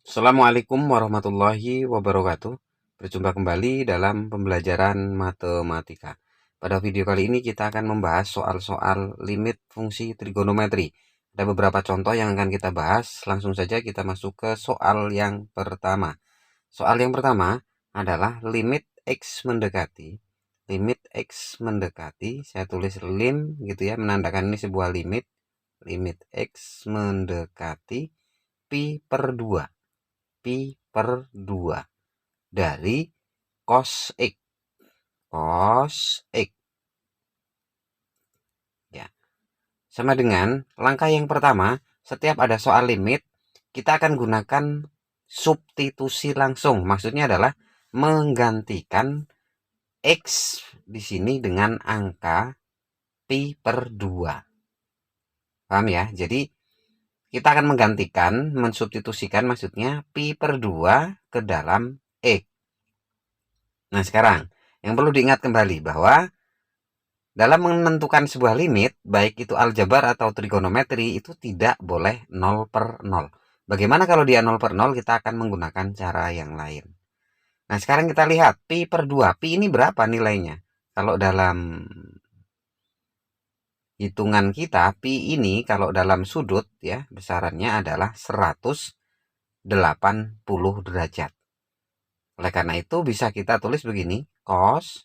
Assalamualaikum warahmatullahi wabarakatuh. Berjumpa kembali dalam pembelajaran matematika. Pada video kali ini kita akan membahas soal-soal limit fungsi trigonometri. Ada beberapa contoh yang akan kita bahas. Langsung saja kita masuk ke soal yang pertama. Soal yang pertama adalah limit X mendekati. Limit X mendekati, saya tulis lim gitu ya, menandakan ini sebuah limit. Limit X mendekati pi per 2. Pi per 2 dari cos X. Cos X. Ya. Sama dengan langkah yang pertama, setiap ada soal limit, kita akan gunakan substitusi langsung. Maksudnya adalah menggantikan X di sini dengan angka pi per 2. Paham ya? Jadi kita akan menggantikan, mensubstitusikan maksudnya pi per 2 ke dalam X. Nah sekarang, yang perlu diingat kembali bahwa dalam menentukan sebuah limit, baik itu aljabar atau trigonometri, itu tidak boleh 0 per 0. Bagaimana kalau dia 0 per 0, kita akan menggunakan cara yang lain. Nah sekarang kita lihat, pi per 2. Pi ini berapa nilainya? Kalau dalam hitungan kita, pi ini kalau dalam sudut, ya besarannya adalah 180 derajat. Oleh karena itu bisa kita tulis begini, cos,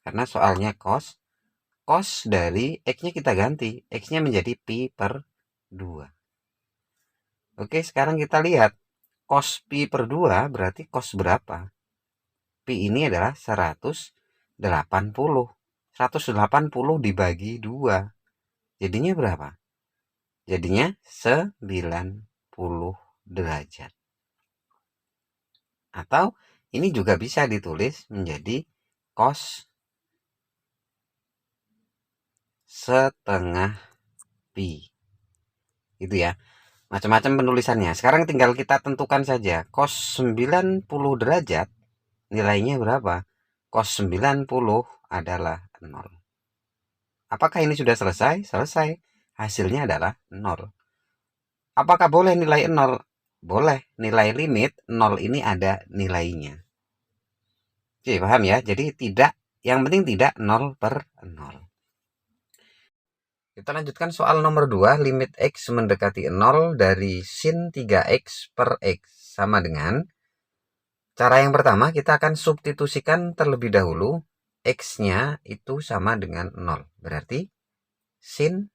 karena soalnya cos dari X-nya kita ganti. X-nya menjadi pi per 2. Oke, sekarang kita lihat. Cos pi per 2 berarti cos berapa? Pi ini adalah 180. 180 dibagi 2. Jadinya berapa? Jadinya 90 derajat. Atau ini juga bisa ditulis menjadi cos setengah pi. Itu ya. Macam-macam penulisannya. Sekarang tinggal kita tentukan saja. Cos 90 derajat nilainya berapa? Cos 90 adalah 0. Apakah ini sudah selesai? Selesai. Hasilnya adalah 0. Apakah boleh nilai 0? Boleh. Nilai limit 0 ini ada nilainya. Oke, paham ya? Jadi tidak, yang penting tidak 0 per 0. Kita lanjutkan soal nomor 2. Limit X mendekati 0 dari sin 3X per X sama dengan, cara yang pertama kita akan substitusikan terlebih dahulu. X-nya itu sama dengan 0. Berarti sin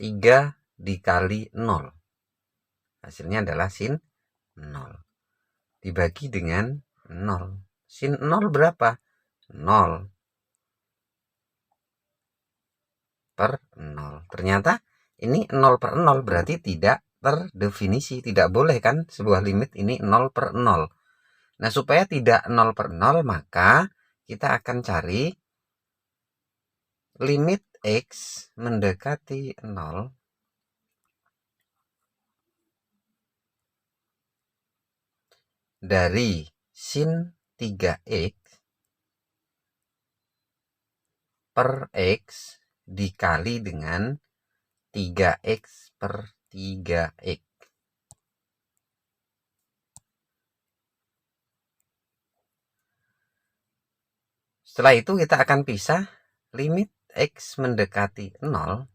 3 dikali 0. Hasilnya adalah sin 0. Dibagi dengan 0. Sin 0 berapa? 0 per 0. Ternyata ini 0 per 0 berarti tidak terdefinisi. Tidak boleh kan sebuah limit ini 0 per 0. Nah supaya tidak 0 per 0 maka kita akan cari limit X mendekati 0 dari sin 3X per X dikali dengan 3X per 3X. Setelah itu kita akan pisah limit X mendekati 0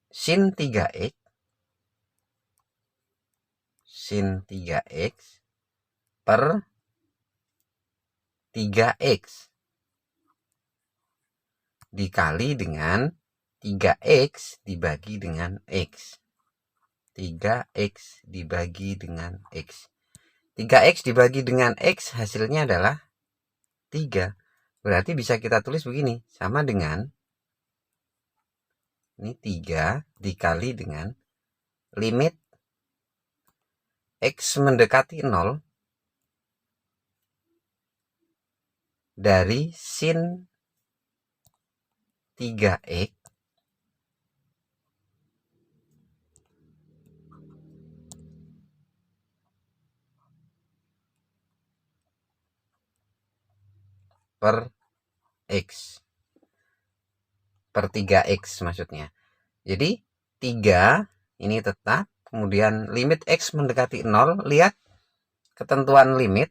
sin 3X per 3X dikali dengan 3X dibagi dengan X. 3X dibagi dengan X. 3X dibagi dengan X hasilnya adalah 3. Berarti bisa kita tulis begini. Sama dengan, ini 3 dikali dengan limit X mendekati 0 dari sin 3X per X. Per 3X maksudnya. Jadi 3 ini tetap, kemudian limit X mendekati 0, lihat ketentuan limit.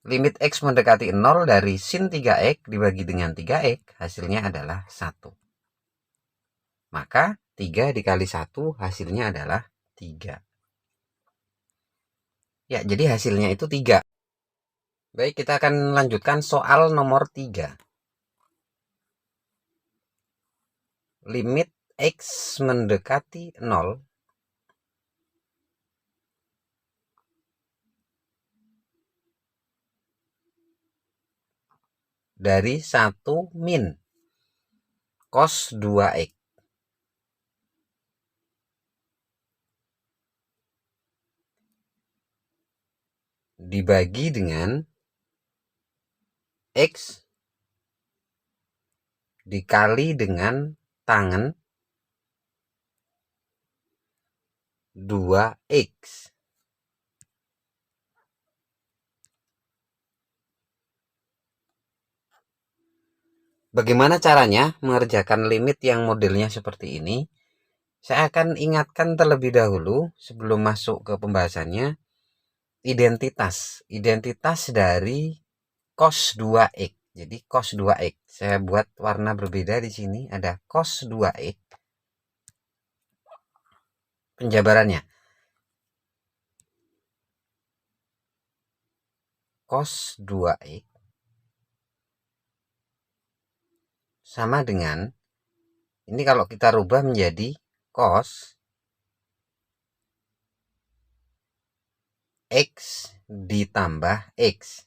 Limit X mendekati 0 dari sin 3X dibagi dengan 3X, hasilnya adalah 1. Maka 3 dikali 1 hasilnya adalah 3. Ya, jadi hasilnya itu 3. Baik, kita akan lanjutkan soal nomor 3. Limit X mendekati 0 dari 1 min cos 2X dibagi dengan X dikali dengan tangen 2X. Bagaimana caranya mengerjakan limit yang modelnya seperti ini? Saya akan ingatkan terlebih dahulu sebelum masuk ke pembahasannya, identitas dari cos 2X. Jadi cos 2X, saya buat warna berbeda di sini, ada cos 2X. Penjabarannya, cos 2X sama dengan, ini kalau kita rubah menjadi cos X ditambah X.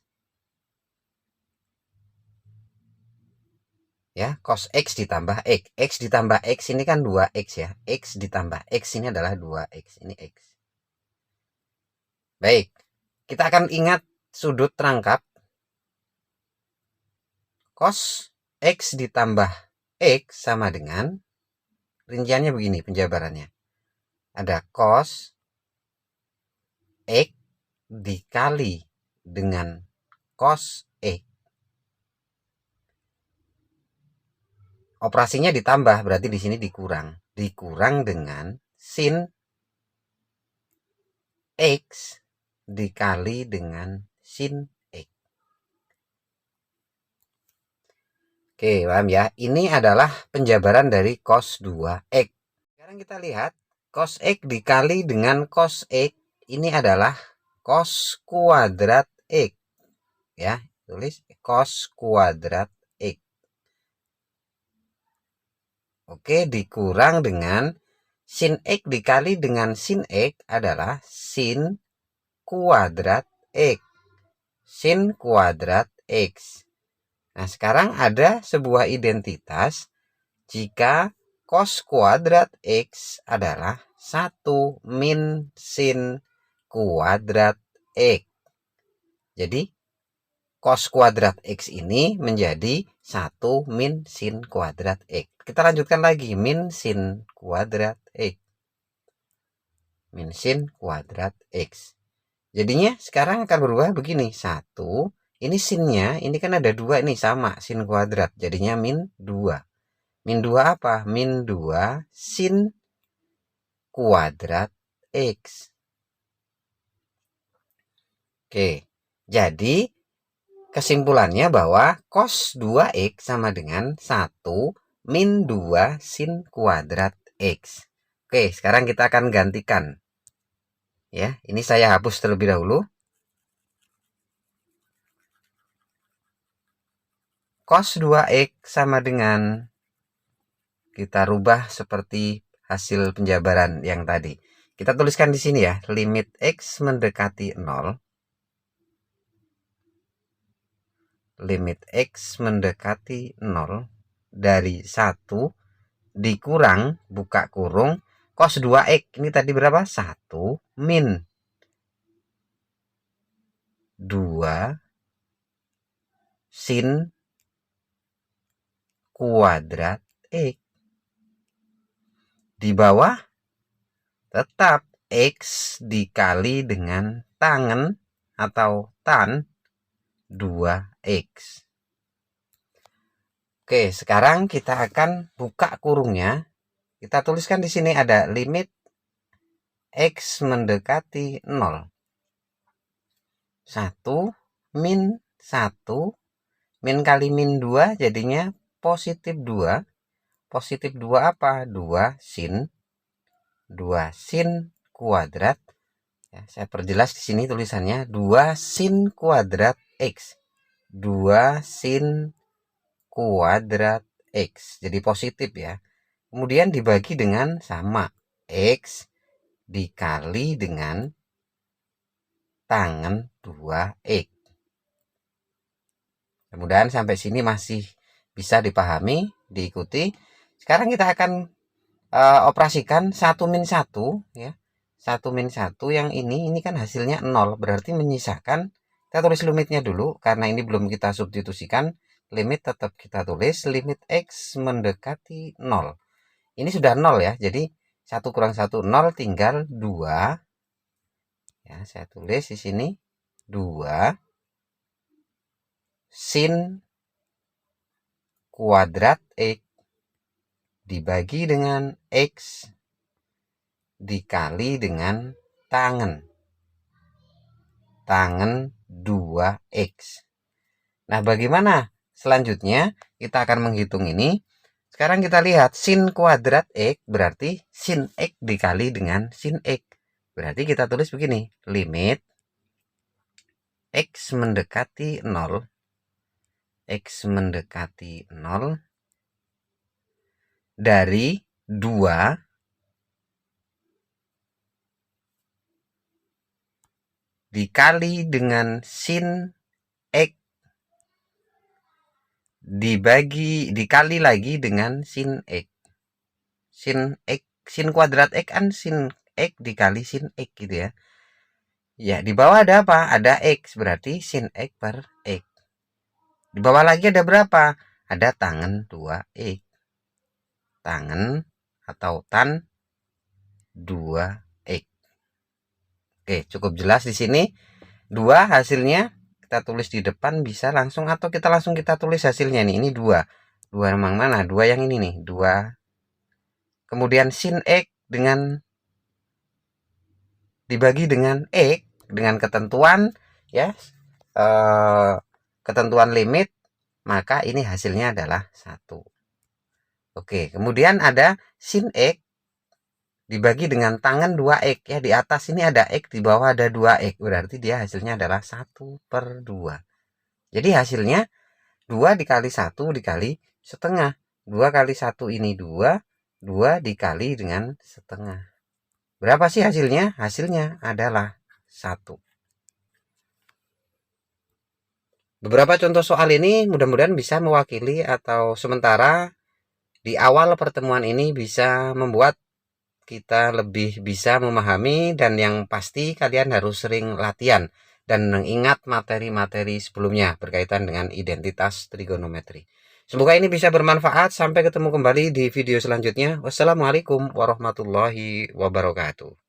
Ya, cos X ditambah X. X ditambah X ini kan 2X ya. X ditambah X ini adalah 2X. Ini X. Baik, kita akan ingat sudut terangkap. Cos X ditambah X sama dengan, rinciannya begini penjabarannya. Ada cos X dikali dengan cos X. Operasinya ditambah, berarti di sini dikurang. Dikurang dengan sin X dikali dengan sin X. Oke, paham ya? Ini adalah penjabaran dari cos 2X. Sekarang kita lihat, cos X dikali dengan cos X, ini adalah cos kuadrat X. Ya, tulis cos kuadrat X. Oke, dikurang dengan sin X dikali dengan sin X adalah sin kuadrat X. Sin kuadrat X. Nah, sekarang ada sebuah identitas jika cos kuadrat X adalah 1 min sin kuadrat X. Jadi, cos kuadrat X ini menjadi 1 min sin kuadrat X. Kita lanjutkan lagi, min sin kuadrat X. Min sin kuadrat X. Jadinya sekarang akan berubah begini. 1, ini sinnya, ini kan ada 2 ini sama, sin kuadrat. Jadinya min 2. Min 2 apa? Min 2 sin kuadrat X. Oke, jadi kesimpulannya bahwa cos 2X sama dengan 1 min 2 sin kuadrat X. Oke, sekarang kita akan gantikan. Ya, ini saya hapus terlebih dahulu. Cos 2X sama dengan, kita rubah seperti hasil penjabaran yang tadi. Kita tuliskan di sini ya, limit X mendekati 0. Limit X mendekati 0 dari 1 dikurang, buka kurung, cos 2X. Ini tadi berapa? 1 min 2 sin kuadrat X. Di bawah tetap X dikali dengan tangen atau tan 2X. Oke, sekarang kita akan buka kurungnya. Kita tuliskan di sini ada limit X mendekati 0. 1 min 1 min kali min 2 jadinya positif 2. Positif 2 apa? 2 sin kuadrat. Ya, saya perjelas di sini tulisannya 2 sin kuadrat X. 2 sin kuadrat X. Jadi positif ya. Kemudian dibagi dengan sama. X dikali dengan tangen 2X. Mudah-mudahan sampai sini masih bisa dipahami, diikuti. Sekarang kita akan operasikan 1 min 1 ya. 1 min 1 yang ini kan hasilnya 0, berarti menyisakan. Kita tulis limitnya dulu karena ini belum kita substitusikan. Limit tetap kita tulis limit X mendekati 0. Ini sudah 0 ya. Jadi 1 kurang 1 0 tinggal 2. Ya, saya tulis di sini 2 sin kuadrat X dibagi dengan X dikali dengan tangen 2X. Nah, bagaimana selanjutnya? Kita akan menghitung ini. Sekarang kita lihat sin kuadrat X berarti sin X dikali dengan sin X. Berarti kita tulis begini, limit X mendekati 0. X mendekati 0 dari 2 dikali dengan sin X dikali lagi dengan sin X. Sin kuadrat X kan sin X dikali sin X gitu ya. Ya, di bawah ada apa? Ada X, berarti sin X per X. Di bawah lagi ada berapa? Ada tangen 2X. Tangen atau tan 2X. Oke, cukup jelas di sini. 2 hasilnya kita tulis di depan bisa langsung, atau kita langsung kita tulis hasilnya nih. Ini 2. 2 memang mana? 2 yang ini nih, 2. Kemudian sin X dengan dibagi dengan X dengan ketentuan ya. Ketentuan limit, maka ini hasilnya adalah 1. Oke, kemudian ada sin X dibagi dengan tangen 2X ya. Di atas ini ada X, di bawah ada 2X, berarti dia hasilnya adalah 1/2. Jadi hasilnya 2 dikali 1 dikali setengah. 2 kali 1 ini 2, 2 dikali dengan setengah. Berapa sih hasilnya? Hasilnya adalah 1. Beberapa contoh soal ini mudah-mudahan bisa mewakili atau sementara di awal pertemuan ini bisa membuat kita lebih bisa memahami, dan yang pasti kalian harus sering latihan dan mengingat materi-materi sebelumnya berkaitan dengan identitas trigonometri. Semoga ini bisa bermanfaat. Sampai ketemu kembali di video selanjutnya. Wassalamualaikum warahmatullahi wabarakatuh.